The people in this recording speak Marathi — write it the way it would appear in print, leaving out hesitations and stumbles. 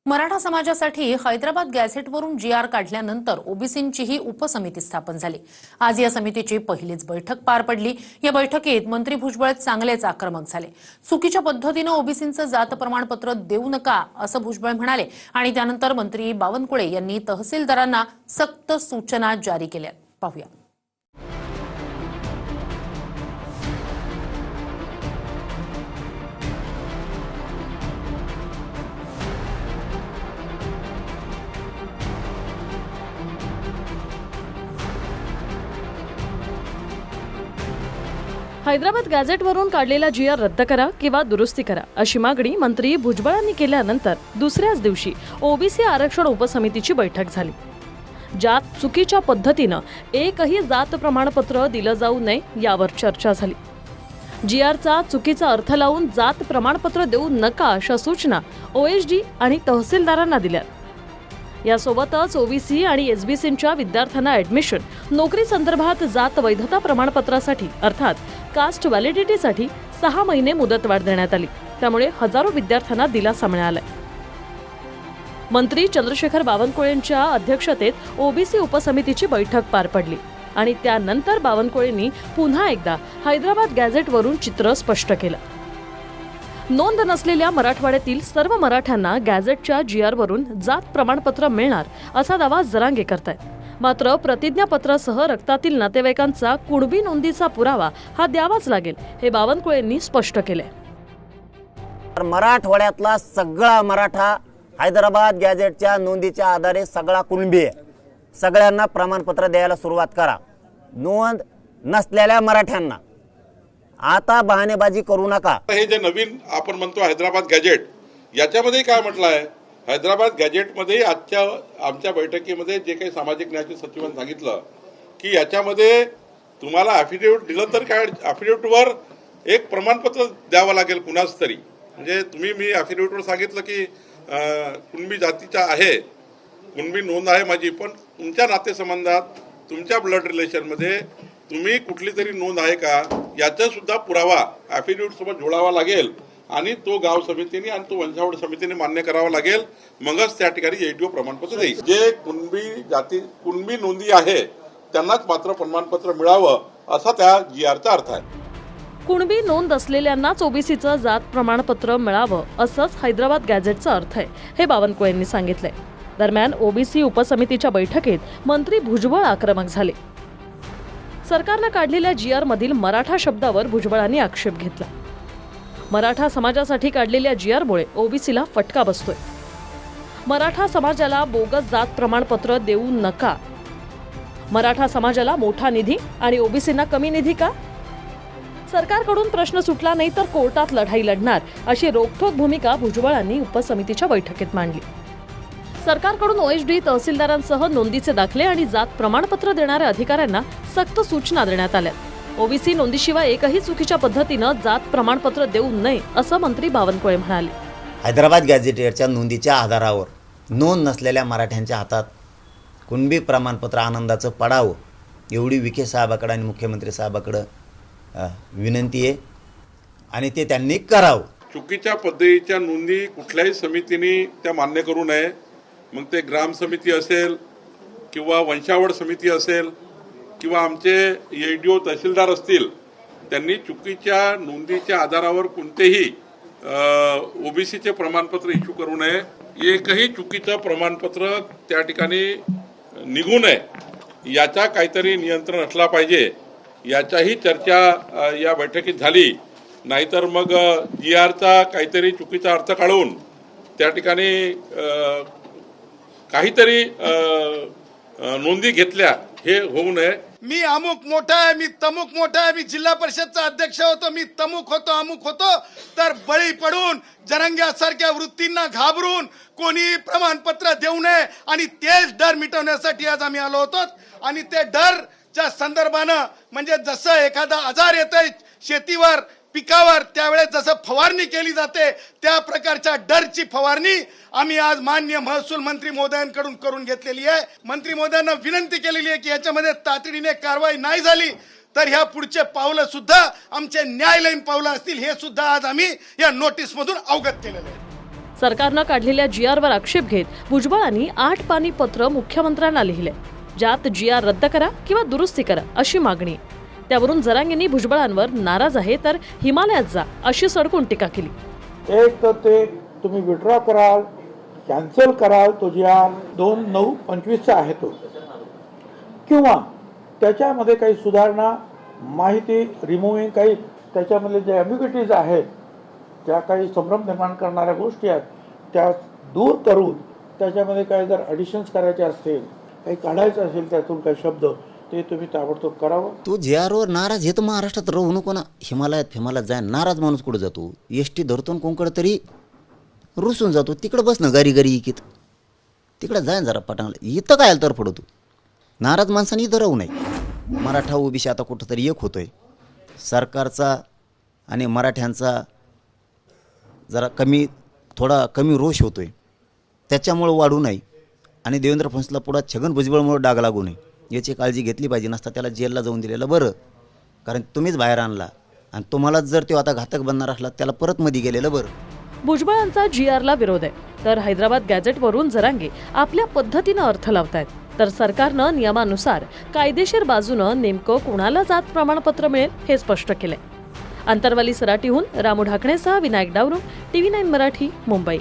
मराठा समाजासाठी हैदराबाद गॅझेटवरून जीआर काढल्यानंतर ओबीसींचीही उपसमिती स्थापन झाली। आज या समितीची पहिलीच बैठक पार पडली। या बैठकीत मंत्री भुजबळ चांगलेच आक्रमक झाले। चुकीच्या पद्धतीने ओबीसींचं जात प्रमाणपत्र देऊ नका असं भुजबळ म्हणाले आणि त्यानंतर मंत्री बावनकुळे यांनी तहसीलदारांना सक्त सूचना जारी केल्या। पाहूया। हैदराबाद गॅझेटवरून काढलेला जीआर रद्द करा किंवा दुरुस्ती करा अशी मागणी मंत्री भुजबळांनी केल्यानंतर दुसऱ्याच दिवशी ओबीसी आरक्षण उपसमितीची बैठक झाली। ज्यात चुकीच्या पद्धतीनं एकही जात प्रमाणपत्र दिलं जाऊ नये यावर चर्चा झाली। जीआरचा चुकीचा अर्थ लावून जात प्रमाणपत्र देऊ नका अशा सूचना ओएसडी आणि तहसीलदारांना दिल्या। यासोबतच ओबीसी आणि एसबीसींच्या विद्यार्थ्यांना ऍडमिशन, नोकरी संदर्भात जात वैधता प्रमाणपत्रासाठी अर्थात कास्ट व्हॅलिडिटीसाठी 6 महिने मुदतवाढ देण्यात आली। त्यामुळे हजारो विद्यार्थ्यांना दिलासा मिळालाय। मंत्री चंद्रशेखर बावनकुळेंच्या अध्यक्षतेत ओबीसी उपसमितीची बैठक पार पडली आणि त्यानंतर बावनकुळेंनी पुन्हा एकदा हैदराबाद गॅझेटवरून चित्र स्पष्ट केलं। नोंद नसलेल्या मराठवाड्यातील सर्व मराठ्यांना गॅझेटच्या जीआरवरून जात प्रमाणपत्र मिळणार असा दावा जरांगे करतायत। मात्र प्रतिज्ञापत्रासह रक्तातील नातेवाईकांचा कुणबी नोंदीचा पुरावा हा द्यावाच लागेल हे बावनकुळेंनी स्पष्ट केलंय। मराठवाड्यातला सगळा मराठा हैदराबाद गॅझेटच्या नोंदीच्या आधारे सगळा कुणबी आहे। सगळ्यांना प्रमाणपत्र द्यायला सुरुवात करा। नोंद नसलेल्या मराठ्यांना आता बहाणेबाजी करू नका। हे जे नवीन आपण म्हणतो हैदराबाद गॅझेट, याच्यामध्ये काय म्हटलं आहे, हैदराबाद गॅझेटमध्ये आमच्या बैठकीमध्ये जे काही सामाजिक न्यायाचे सचिवांनी सांगितलं की याच्यामध्ये तुम्हाला ॲफिडेव्हिट दिलं तर काय ॲफिडेव्हिटवर एक प्रमाणपत्र द्यावं लागेल कुणाच तरी। म्हणजे मी ॲफिडेव्हिटवर सांगितलं की कुणबी जातीचा आहे, कुणबी नोंद आहे माझी, पण तुमच्या नातेसंबंधात तुमच्या ब्लड रिलेशनमध्ये तुम्ही कुठली तरी नोंद आहे का याचा सुद्धा पुरावा ॲफिडेव्हिट सोबत जोडावा लागेल आणि तो गाव समितीने आणि तो वंशावळ समितीने मान्य करावा लागेल, मगच त्या ठिकाणी एडीओ प्रमाणपत्र देईल। जे कुणबी नोंदी आहे त्यांनाच मात्र प्रमाणपत्र मिळावं असा त्या जीआरचा अर्थ आहे। कुणबी नोंद असलेल्यांनाच ओबीसीचं जात प्रमाणपत्र मिळावं असंच हैदराबाद गॅझेटचा अर्थ आहे हे बावनकुळेंनी सांगितलंय। दरम्यान ओबीसी उपसमितीच्या बैठकीत मंत्री भुजबळ आक्रमक झाले। सरकारनं काढलेल्या जीआर मधील मराठा शब्दावर भुजबळांनी आक्षेप घेतला। मराठा समाजासाठी काढलेल्या जीआरमुळे ओबीसीला फटका बसतोय। मराठा समाजाला बोगस जात प्रमाणपत्र देऊ नका। मराठा समाजाला मोठा निधी आणि ओबीसींना कमी निधी का? सरकारकडून प्रश्न सुटला नाही तर कोर्टात लढाई लढणार अशी रोखठोक भूमिका भुजबळांनी उपसमितीच्या बैठकीत मांडली। सरकारकडून ओएसडी, तहसीलदारांसह नोंदीचे दाखले आणि जात प्रमाणपत्र देणाऱ्या अधिकाऱ्यांना सक्त सूचना देण्यात आल्या। ओबीसी नोंदीशिवाय एकही चुकीच्या पद्धतीनं जात प्रमाणपत्र देऊ नये असं मंत्री बावनकुळे म्हणाले। हैदराबाद गॅझेटच्या नोंदीच्या आधारावर नोंद नसलेल्या मराठ्यांच्या हातात कुणबी प्रमाणपत्र आनंदाचं पडावं एवढी विखे साहेबाकडे आणि मुख्यमंत्री साहेबाकडे विनंती आहे आणि ते त्यांनी करावं। चुकीच्या पद्धतीच्या नोंदी कुठल्याही समितीने त्या मान्य करू नये। मग ते ग्राम समिती असेल किंवा वंशावळ समिती असेल किंवा आमचे एडीओ तहसीलदार असतील, त्यांनी चुकीच्या नोंदीच्या आधारावर कोणतेही ओबीसीचे प्रमाणपत्र इश्यू करू नये। एकही चुकीचं प्रमाणपत्र त्या ठिकाणी निघू नये याचा काहीतरी नियंत्रण असला पाहिजे, याचाही चर्चा या बैठकीत झाली। नाहीतर मग जीआरचा काहीतरी चुकीचा अर्थ काढून त्या ठिकाणी काहीतरी नोंदी घेतल्या हे होऊ नये। मी अमुक मोठा आहे, मी तमुक मोठा आहे, मी जिल्हा परिषदचा अध्यक्ष होतो, मी तमुक होतो, अमुक होतो, तर बळी पडून जरंग्यासारख्या वृत्तींना घाबरून कोणी प्रमाणपत्र देऊ नये आणि तेच डर मिटवण्यासाठी आज आम्ही आलो होतो। आणि ते डरच्या संदर्भानं म्हणजे जसं एखादा आजार येतोय शेतीवर, पिकावर, त्यावेळेस जसं फवारणी केली जाते त्या प्रकारच्या डरची फवारणी आम्ही आज माननीय महसूल मंत्री महोदयांकडून करून घेतलेली आहे। मंत्री महोदयांना विनंती केलेली आहे की याच्यामध्ये तातडीने कारवाई नाही झाली तर ह्या पुढचे पावलं सुद्धा आमचे न्यायालयीन पावलं असतील हे सुद्धा आज आम्ही या नोटीस मधून अवगत केलेले आहे। सरकारनं काढलेल्या GR वर आक्षेप घेत भुजबळांनी 8 पानी पत्र मुख्यमंत्र्यांना लिहिले, ज्यात GR रद्द करा किंवा दुरुस्ती करा अशी मागणी. त्यावरून जरांगेंनी भुजबळांवर नाराज आहे तर हिमालयात जा अशी सडकून टीका केली. एक तर ते तुम्ही विड्रॉ कराल, कॅन्सल कराल, तो GR 2925चा आहे तो, किंवा त्याच्यामध्ये काही सुधारणा, माहिती रिमूव्हिंग, काही त्याच्यामधले जे ॲम्बिग्युइटीज आहेत, ज्या काही संभ्रम निर्माण करणाऱ्या गोष्टी आहेत त्या दूर करून त्याच्यामध्ये काही जर ॲडिशन्स करायचे असतील, काही काढायचं असेल त्यातून काही शब्द, ते तुम्ही ताबडतोब करावं. तू GR वर नाराज हे तर महाराष्ट्रात राहू नको ना. हिमालयात जाय, नाराज माणूस कुठं जातो? ST धरतो कोणकडं तरी रुसून जातो, तिकडं बस ना गारी इकीत, तिकडं जाय जरा पटांगला. इथं काय तर पडतो, नाराज माणसाने इथं राहू नये. मराठा ओबीसी आता कुठंतरी एक होतोय. सरकारचा आणि मराठ्यांचा जरा थोडा कमी रोष होतोय, त्याच्यामुळं वाढू नये. आणि देवेंद्र फडणवीसला पुढं छगन भुजबळमुळं डाग लागू नये याची काळजी घेतली पाहिजे. नसता त्याला जेलला जाऊन दिलेलं बरं, कारण तुम्हीच बाहेर आणला आणि तुम्हालाच जर तो आता घातक बनणार असला त्याला परत मध्ये गेलेलं बरं. भुजबळांचा GRला विरोध आहे तर हैदराबाद गॅझेटवरून जरांगे आपल्या पद्धतीनं अर्थ लावतायत. तर सरकारनं नियमानुसार कायदेशीर बाजूनं नेमकं कुणाला जात प्रमाणपत्र मिळेल हे स्पष्ट केलंय. अंतरवाली सराटीहून रामू ढाकणेसह विनायक डावरू, TV9 मराठी, मुंबई.